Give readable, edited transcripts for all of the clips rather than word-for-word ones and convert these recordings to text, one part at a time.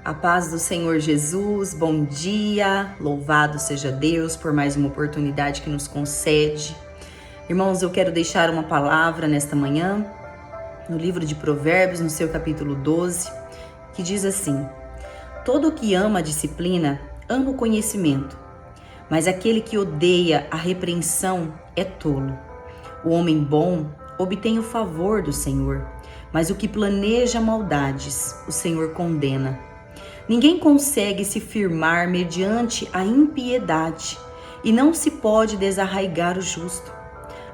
A paz do Senhor Jesus, bom dia, louvado seja Deus por mais uma oportunidade que nos concede. Irmãos, eu quero deixar uma palavra nesta manhã, no livro de Provérbios, no seu capítulo 12, que diz assim: todo que ama a disciplina, ama o conhecimento, mas aquele que odeia a repreensão é tolo. O homem bom obtém o favor do Senhor, mas o que planeja maldades, o Senhor condena. Ninguém consegue se firmar mediante a impiedade, e não se pode desarraigar o justo.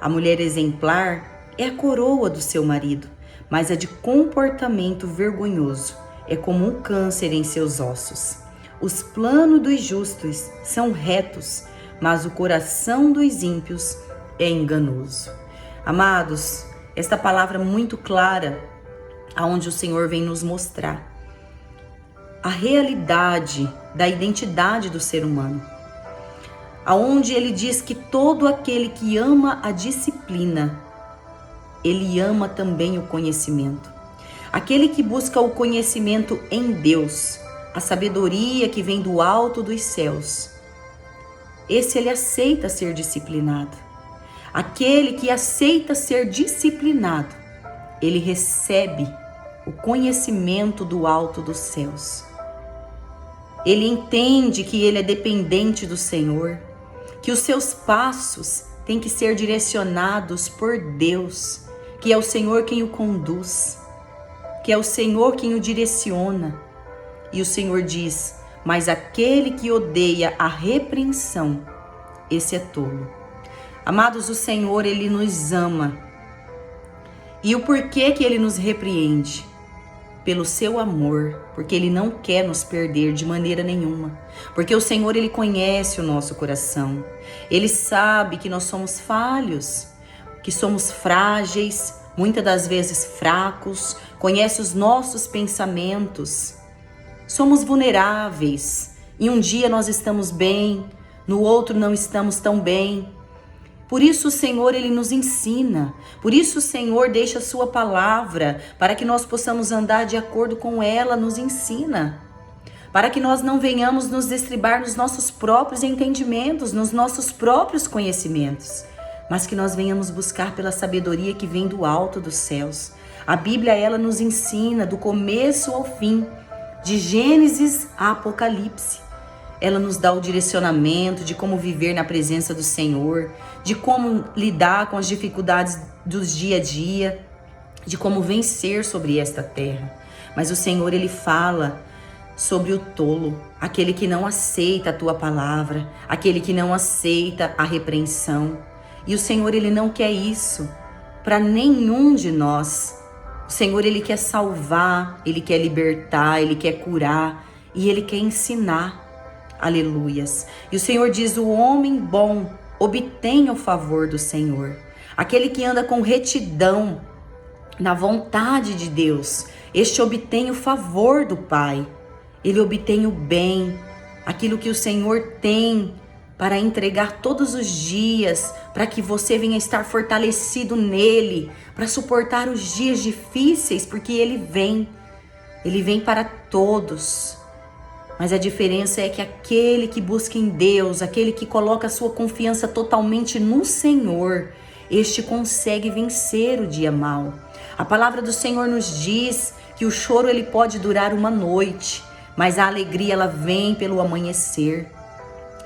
A mulher exemplar é a coroa do seu marido, mas a de comportamento vergonhoso é como um câncer em seus ossos. Os planos dos justos são retos, mas o coração dos ímpios é enganoso. Amados, esta palavra muito clara, aonde o Senhor vem nos mostrar a realidade da identidade do ser humano, aonde ele diz que todo aquele que ama a disciplina, ele ama também o conhecimento. Aquele que busca o conhecimento em Deus, a sabedoria que vem do alto dos céus, esse ele aceita ser disciplinado. Aquele que aceita ser disciplinado, ele recebe o conhecimento do alto dos céus. Ele entende que ele é dependente do Senhor, que os seus passos têm que ser direcionados por Deus, que é o Senhor quem o conduz, que é o Senhor quem o direciona. E o Senhor diz: mas aquele que odeia a repreensão, esse é tolo. Amados, o Senhor, ele nos ama. E o porquê que ele nos repreende? Pelo seu amor, porque ele não quer nos perder de maneira nenhuma. Porque o Senhor, ele conhece o nosso coração. Ele sabe que nós somos falhos, que somos frágeis, muitas das vezes fracos, conhece os nossos pensamentos. Somos vulneráveis e um dia nós estamos bem, no outro não estamos tão bem. Por isso o Senhor, ele nos ensina, por isso o Senhor deixa a sua palavra, para que nós possamos andar de acordo com ela, nos ensina. Para que nós não venhamos nos estribar nos nossos próprios entendimentos, nos nossos próprios conhecimentos, mas que nós venhamos buscar pela sabedoria que vem do alto dos céus. A Bíblia, ela nos ensina do começo ao fim, de Gênesis a Apocalipse. Ela nos dá o direcionamento de como viver na presença do Senhor, de como lidar com as dificuldades dos dia a dia, de como vencer sobre esta terra. Mas o Senhor, ele fala sobre o tolo, aquele que não aceita a tua palavra, aquele que não aceita a repreensão. E o Senhor, ele não quer isso para nenhum de nós. O Senhor, ele quer salvar, ele quer libertar, ele quer curar e ele quer ensinar. Aleluias. E o Senhor diz: o homem bom obtém o favor do Senhor. Aquele que anda com retidão na vontade de Deus, este obtém o favor do Pai. Ele obtém o bem, aquilo que o Senhor tem para entregar todos os dias, para que você venha estar fortalecido nele, para suportar os dias difíceis, porque ele vem para todos. Mas a diferença é que aquele que busca em Deus, aquele que coloca a sua confiança totalmente no Senhor, este consegue vencer o dia mau. A palavra do Senhor nos diz que o choro, ele pode durar uma noite, mas a alegria, ela vem pelo amanhecer.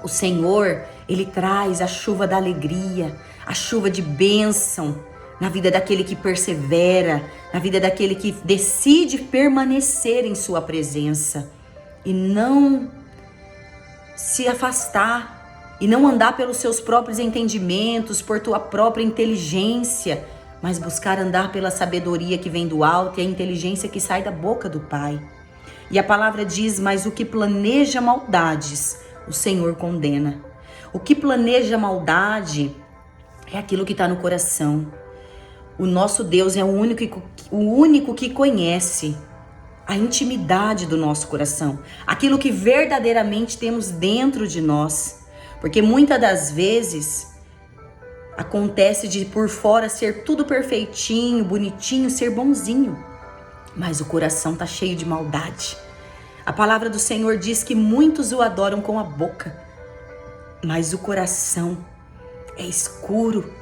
O Senhor, ele traz a chuva da alegria, a chuva de bênção na vida daquele que persevera, na vida daquele que decide permanecer em sua presença. E não se afastar, e não andar pelos seus próprios entendimentos, por tua própria inteligência, mas buscar andar pela sabedoria que vem do alto e a inteligência que sai da boca do Pai. E a palavra diz: mas o que planeja maldades, o Senhor condena. O que planeja maldade é aquilo que está no coração. O nosso Deus é o único que conhece a intimidade do nosso coração, aquilo que verdadeiramente temos dentro de nós, porque muitas das vezes acontece de por fora ser tudo perfeitinho, bonitinho, ser bonzinho, mas o coração tá cheio de maldade. A palavra do Senhor diz que muitos o adoram com a boca, mas o coração é escuro,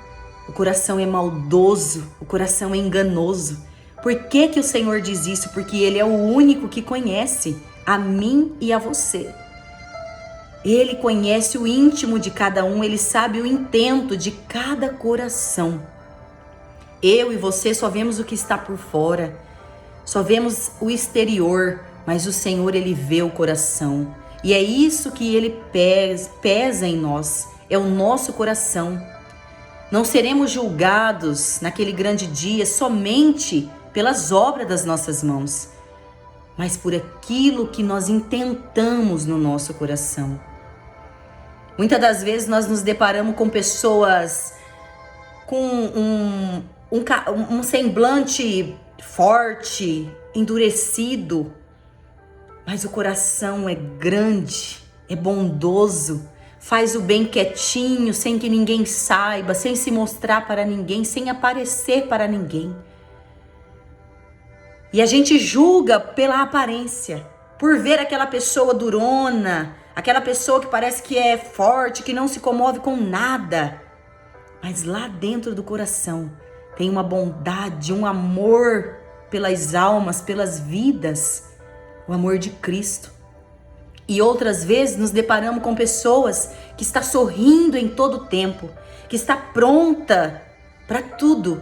o coração é maldoso, o coração é enganoso. Por que que o Senhor diz isso? Porque Ele é o único que conhece a mim e a você. Ele conhece o íntimo de cada um, Ele sabe o intento de cada coração. Eu e você só vemos o que está por fora, só vemos o exterior, mas o Senhor, Ele vê o coração. E é isso que Ele pesa em nós, é o nosso coração. Não seremos julgados naquele grande dia somente pelas obras das nossas mãos, mas por aquilo que nós intentamos no nosso coração. Muitas das vezes nós nos deparamos com pessoas com um semblante forte, endurecido, mas o coração é grande, é bondoso, faz o bem quietinho, sem que ninguém saiba, sem se mostrar para ninguém, sem aparecer para ninguém. E a gente julga pela aparência, por ver aquela pessoa durona, aquela pessoa que parece que é forte, que não se comove com nada. Mas lá dentro do coração tem uma bondade, um amor pelas almas, pelas vidas, o amor de Cristo. E outras vezes nos deparamos com pessoas que está sorrindo em todo o tempo, que está pronta para tudo,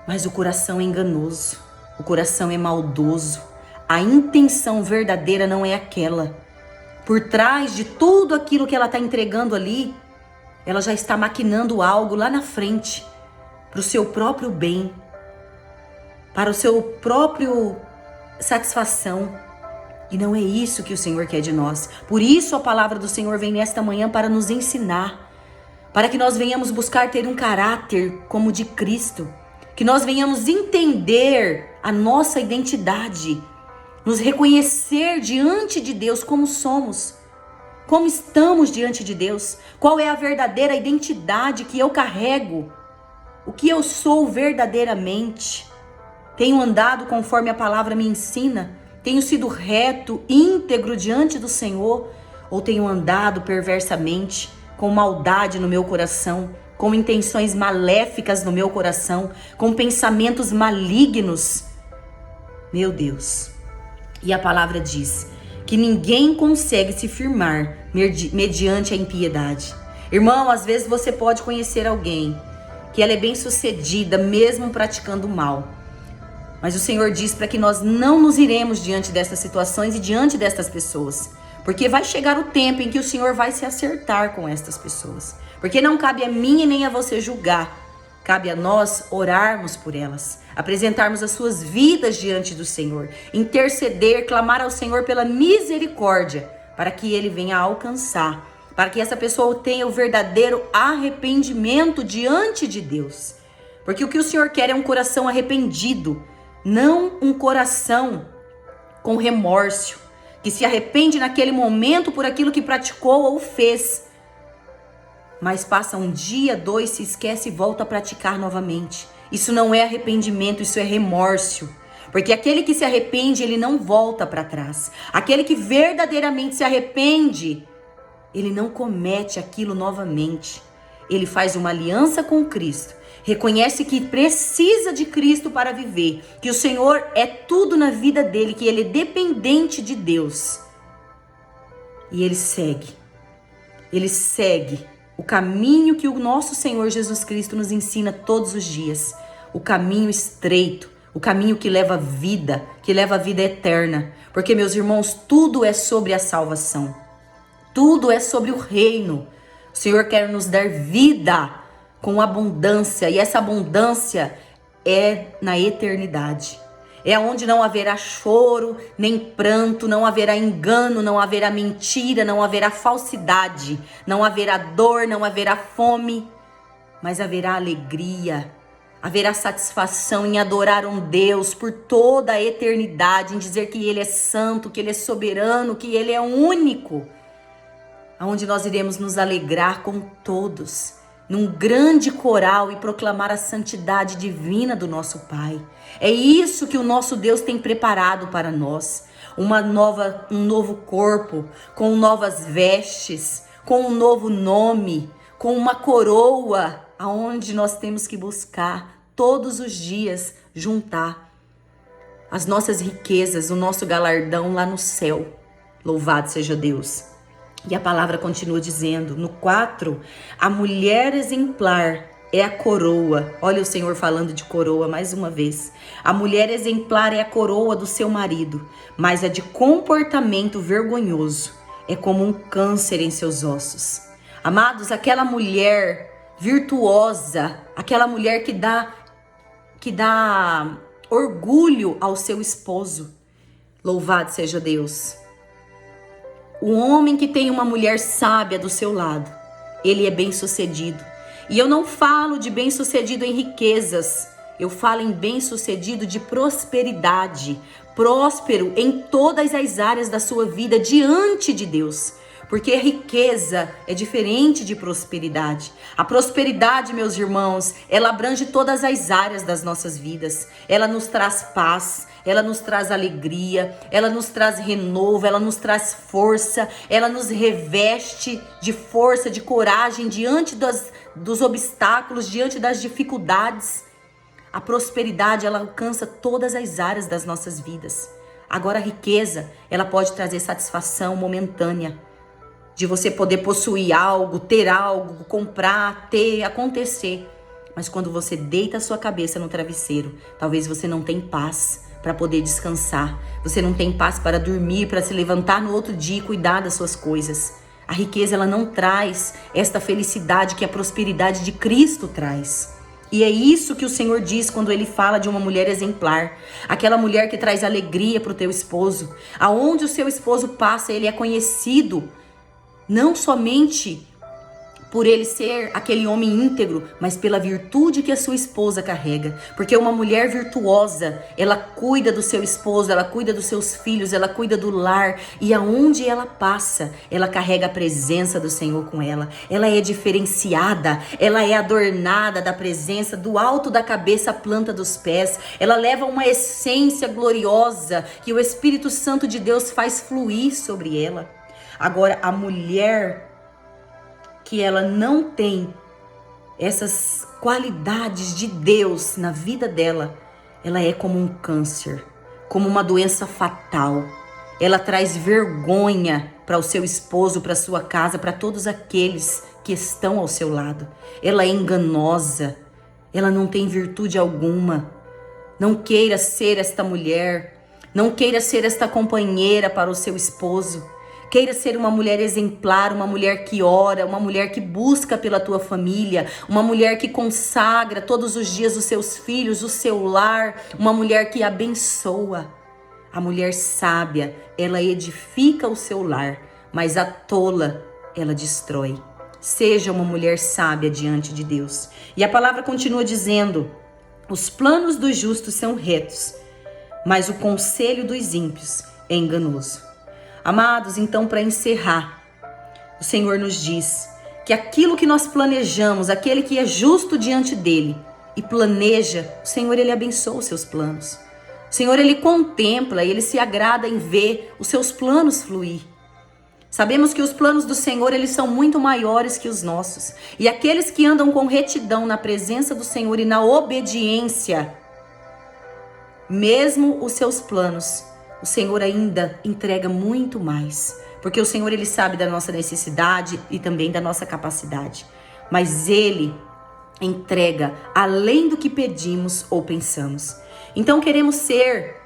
mas o coração é enganoso, o coração é maldoso, a intenção verdadeira não é aquela. Por trás de tudo aquilo que ela está entregando ali, ela já está maquinando algo lá na frente, para o seu próprio bem, para o seu próprio satisfação. E não é isso que o Senhor quer de nós. Por isso a palavra do Senhor vem nesta manhã para nos ensinar, para que nós venhamos buscar ter um caráter como o de Cristo, que nós venhamos entender a nossa identidade, nos reconhecer diante de Deus como somos, como estamos diante de Deus, qual é a verdadeira identidade que eu carrego, o que eu sou verdadeiramente. Tenho andado conforme a palavra me ensina? Tenho sido reto, íntegro diante do Senhor? Ou tenho andado perversamente, com maldade no meu coração, com intenções maléficas no meu coração, com pensamentos malignos? Meu Deus! E a palavra diz que ninguém consegue se firmar mediante a impiedade. Irmão, às vezes você pode conhecer alguém que ela é bem-sucedida mesmo praticando mal. Mas o Senhor diz para que nós não nos iremos diante dessas situações e diante destas pessoas. Porque vai chegar o tempo em que o Senhor vai se acertar com estas pessoas. Porque não cabe a mim e nem a você julgar. Cabe a nós orarmos por elas, apresentarmos as suas vidas diante do Senhor, interceder, clamar ao Senhor pela misericórdia, para que Ele venha alcançar, para que essa pessoa tenha o verdadeiro arrependimento diante de Deus. Porque o que o Senhor quer é um coração arrependido, não um coração com remorso, que se arrepende naquele momento por aquilo que praticou ou fez, mas passa um dia, 2, se esquece e volta a praticar novamente. Isso não é arrependimento, isso é remorso. Porque aquele que se arrepende, ele não volta para trás. Aquele que verdadeiramente se arrepende, ele não comete aquilo novamente. Ele faz uma aliança com Cristo. Reconhece que precisa de Cristo para viver. Que o Senhor é tudo na vida dele, que ele é dependente de Deus. E ele segue. Ele segue o caminho que o nosso Senhor Jesus Cristo nos ensina todos os dias. O caminho estreito, o caminho que leva à vida, que leva à vida eterna. Porque, meus irmãos, tudo é sobre a salvação. Tudo é sobre o reino. O Senhor quer nos dar vida com abundância. E essa abundância é na eternidade. É onde não haverá choro, nem pranto, não haverá engano, não haverá mentira, não haverá falsidade, não haverá dor, não haverá fome, mas haverá alegria, haverá satisfação em adorar um Deus por toda a eternidade, em dizer que Ele é santo, que Ele é soberano, que Ele é único, onde nós iremos nos alegrar com todos, num grande coral e proclamar a santidade divina do nosso Pai. É isso que o nosso Deus tem preparado para nós. um novo corpo, com novas vestes, com um novo nome, com uma coroa, aonde nós temos que buscar todos os dias juntar as nossas riquezas, o nosso galardão lá no céu. Louvado seja Deus. E a palavra continua dizendo, no 4, a mulher exemplar é a coroa. Olha o Senhor falando de coroa mais uma vez. A mulher exemplar é a coroa do seu marido, mas a de comportamento vergonhoso é como um câncer em seus ossos. Amados, aquela mulher virtuosa, aquela mulher que dá orgulho ao seu esposo. Louvado seja Deus. O homem que tem uma mulher sábia do seu lado, ele é bem-sucedido. E eu não falo de bem-sucedido em riquezas, eu falo em bem-sucedido de prosperidade, próspero em todas as áreas da sua vida diante de Deus. Porque a riqueza é diferente de prosperidade. A prosperidade, meus irmãos, ela abrange todas as áreas das nossas vidas. Ela nos traz paz, ela nos traz alegria, ela nos traz renovo, ela nos traz força, ela nos reveste de força, de coragem diante dos obstáculos, diante das dificuldades. A prosperidade, ela alcança todas as áreas das nossas vidas. Agora a riqueza, ela pode trazer satisfação momentânea, de você poder possuir algo, ter algo, comprar, ter, acontecer. Mas quando você deita a sua cabeça no travesseiro, talvez você não tenha paz para poder descansar. Você não tem paz para dormir, para se levantar no outro dia e cuidar das suas coisas. A riqueza, ela não traz esta felicidade que a prosperidade de Cristo traz. E é isso que o Senhor diz quando Ele fala de uma mulher exemplar. Aquela mulher que traz alegria para o teu esposo. Aonde o seu esposo passa, ele é conhecido não somente por ele ser aquele homem íntegro, mas pela virtude que a sua esposa carrega. Porque uma mulher virtuosa, ela cuida do seu esposo, ela cuida dos seus filhos, ela cuida do lar. E aonde ela passa, ela carrega a presença do Senhor com ela. Ela é diferenciada, ela é adornada da presença, do alto da cabeça à planta dos pés. Ela leva uma essência gloriosa que o Espírito Santo de Deus faz fluir sobre ela. Agora, a mulher que ela não tem essas qualidades de Deus na vida dela, ela é como um câncer, como uma doença fatal. Ela traz vergonha para o seu esposo, para sua casa, para todos aqueles que estão ao seu lado. Ela é enganosa, ela não tem virtude alguma. Não queira ser esta mulher, não queira ser esta companheira para o seu esposo. Queira ser uma mulher exemplar, uma mulher que ora, uma mulher que busca pela tua família, uma mulher que consagra todos os dias os seus filhos, o seu lar, uma mulher que abençoa. A mulher sábia, ela edifica o seu lar, mas a tola, ela destrói. Seja uma mulher sábia diante de Deus. E a palavra continua dizendo: os planos dos justos são retos, mas o conselho dos ímpios é enganoso. Amados, então, para encerrar, o Senhor nos diz que aquilo que nós planejamos, aquele que é justo diante dele e planeja, o Senhor, ele abençoa os seus planos. O Senhor, ele contempla, ele se agrada em ver os seus planos fluir. Sabemos que os planos do Senhor, eles são muito maiores que os nossos. E aqueles que andam com retidão na presença do Senhor e na obediência, mesmo os seus planos, o Senhor ainda entrega muito mais, porque o Senhor, ele sabe da nossa necessidade e também da nossa capacidade, mas ele entrega além do que pedimos ou pensamos. Então queremos ser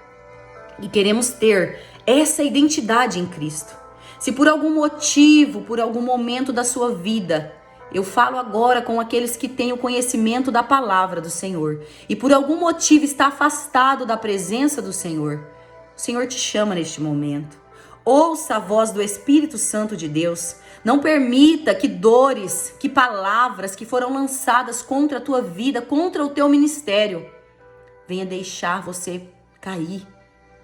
e queremos ter essa identidade em Cristo. Se por algum motivo, por algum momento da sua vida, eu falo agora com aqueles que têm o conhecimento da palavra do Senhor, e por algum motivo está afastado da presença do Senhor, o Senhor te chama neste momento. Ouça a voz do Espírito Santo de Deus. Não permita que dores, que palavras que foram lançadas contra a tua vida, contra o teu ministério, venha deixar você cair.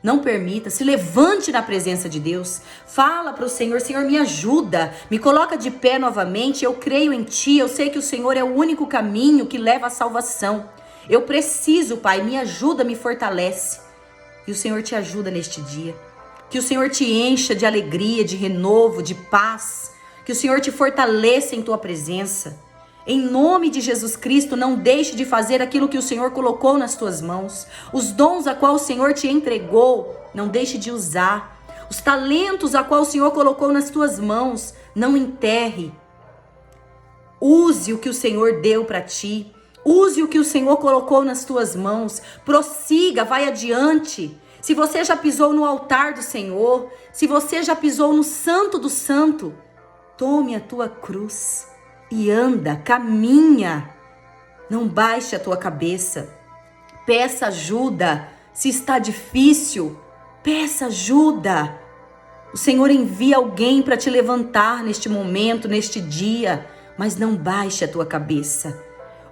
Não permita, se levante na presença de Deus. Fala para o Senhor: Senhor, me ajuda, me coloca de pé novamente. Eu creio em Ti, eu sei que o Senhor é o único caminho que leva à salvação. Eu preciso, Pai, me ajuda, me fortalece. E o Senhor te ajuda neste dia. Que o Senhor te encha de alegria, de renovo, de paz. Que o Senhor te fortaleça em tua presença. Em nome de Jesus Cristo, não deixe de fazer aquilo que o Senhor colocou nas tuas mãos. Os dons a qual o Senhor te entregou, não deixe de usar. Os talentos a qual o Senhor colocou nas tuas mãos, não enterre. Use o que o Senhor deu para ti. Use o que o Senhor colocou nas tuas mãos. Prossiga, vai adiante. Se você já pisou no altar do Senhor, se você já pisou no Santo do Santo, tome a tua cruz e anda, caminha. Não baixe a tua cabeça. Peça ajuda. Se está difícil, peça ajuda. O Senhor envia alguém para te levantar neste momento, neste dia, mas não baixe a tua cabeça.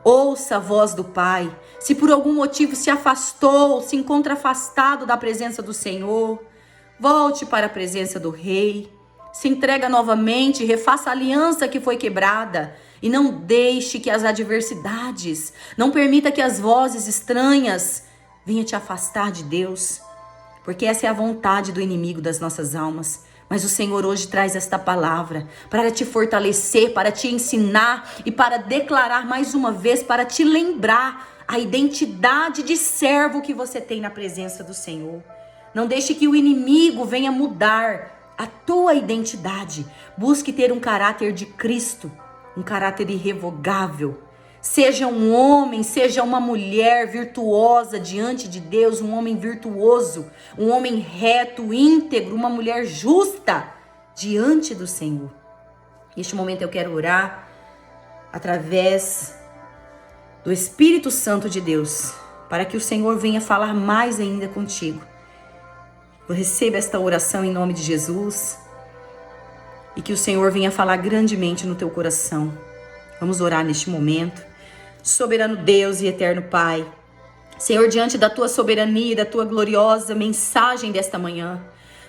Ouça a voz do Pai. Se por algum motivo se afastou, se encontra afastado da presença do Senhor, volte para a presença do Rei. Se entrega novamente, refaça a aliança que foi quebrada e não deixe que as adversidades, não permita que as vozes estranhas venham te afastar de Deus, porque essa é a vontade do inimigo das nossas almas. Mas o Senhor hoje traz esta palavra para te fortalecer, para te ensinar e para declarar mais uma vez, para te lembrar a identidade de servo que você tem na presença do Senhor. Não deixe que o inimigo venha mudar a tua identidade. Busque ter um caráter de Cristo, um caráter irrevogável. Seja um homem, seja uma mulher virtuosa diante de Deus, um homem virtuoso, um homem reto, íntegro, uma mulher justa diante do Senhor. Neste momento eu quero orar através do Espírito Santo de Deus, para que o Senhor venha falar mais ainda contigo. Receba esta oração em nome de Jesus e que o Senhor venha falar grandemente no teu coração. Vamos orar neste momento. Soberano Deus e eterno Pai, Senhor, diante da tua soberania e da tua gloriosa mensagem desta manhã,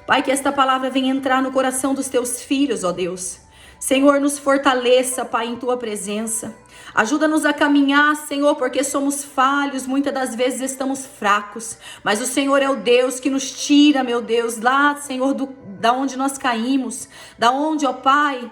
Pai, que esta palavra venha entrar no coração dos teus filhos, ó Deus. Senhor, nos fortaleça, Pai, em tua presença. Ajuda-nos a caminhar, Senhor, porque somos falhos, muitas das vezes estamos fracos, mas o Senhor é o Deus que nos tira, meu Deus, lá, Senhor, da onde nós caímos, da onde, ó Pai,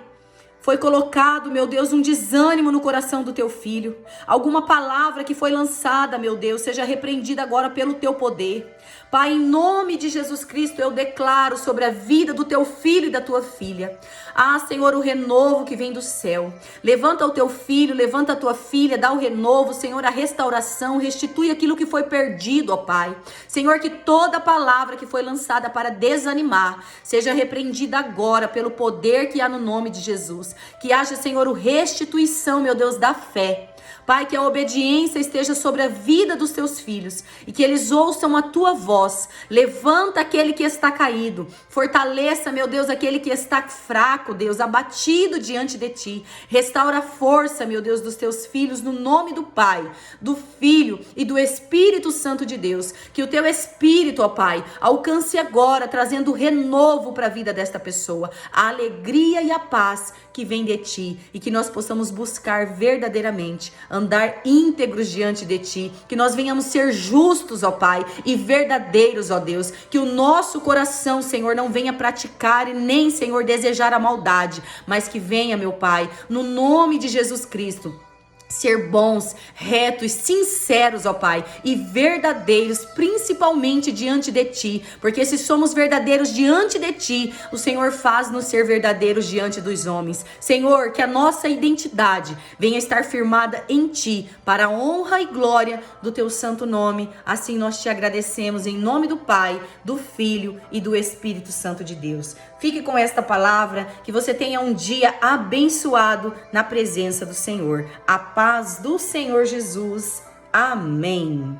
foi colocado, meu Deus, um desânimo no coração do teu filho. Alguma palavra que foi lançada, meu Deus, seja repreendida agora pelo teu poder. Pai, em nome de Jesus Cristo, eu declaro sobre a vida do teu filho e da tua filha. Ah, Senhor, o renovo que vem do céu. Levanta o teu filho, levanta a tua filha, dá o renovo, Senhor, a restauração, restitui aquilo que foi perdido, ó Pai. Senhor, que toda palavra que foi lançada para desanimar seja repreendida agora pelo poder que há no nome de Jesus. Que haja, Senhor, o restituição, meu Deus, da fé. Pai, que a obediência esteja sobre a vida dos teus filhos e que eles ouçam a tua voz. Levanta aquele que está caído. Fortaleça, meu Deus, aquele que está fraco, Deus, abatido diante de ti. Restaura a força, meu Deus, dos teus filhos no nome do Pai, do Filho e do Espírito Santo de Deus. Que o teu Espírito, ó Pai, alcance agora, trazendo renovo para a vida desta pessoa. A alegria e a paz que vem de ti e que nós possamos buscar verdadeiramente andar íntegros diante de ti, que nós venhamos ser justos, ó Pai, e verdadeiros, ó Deus, que o nosso coração, Senhor, não venha praticar e nem, Senhor, desejar a maldade, mas que venha, meu Pai, no nome de Jesus Cristo, ser bons, retos, sinceros, ó Pai, e verdadeiros, principalmente diante de Ti, porque se somos verdadeiros diante de Ti, o Senhor faz-nos ser verdadeiros diante dos homens. Senhor, que a nossa identidade venha estar firmada em Ti, para a honra e glória do Teu santo nome. Assim nós Te agradecemos em nome do Pai, do Filho e do Espírito Santo de Deus. Fique com esta palavra, que você tenha um dia abençoado na presença do Senhor. A paz do Senhor Jesus. Amém.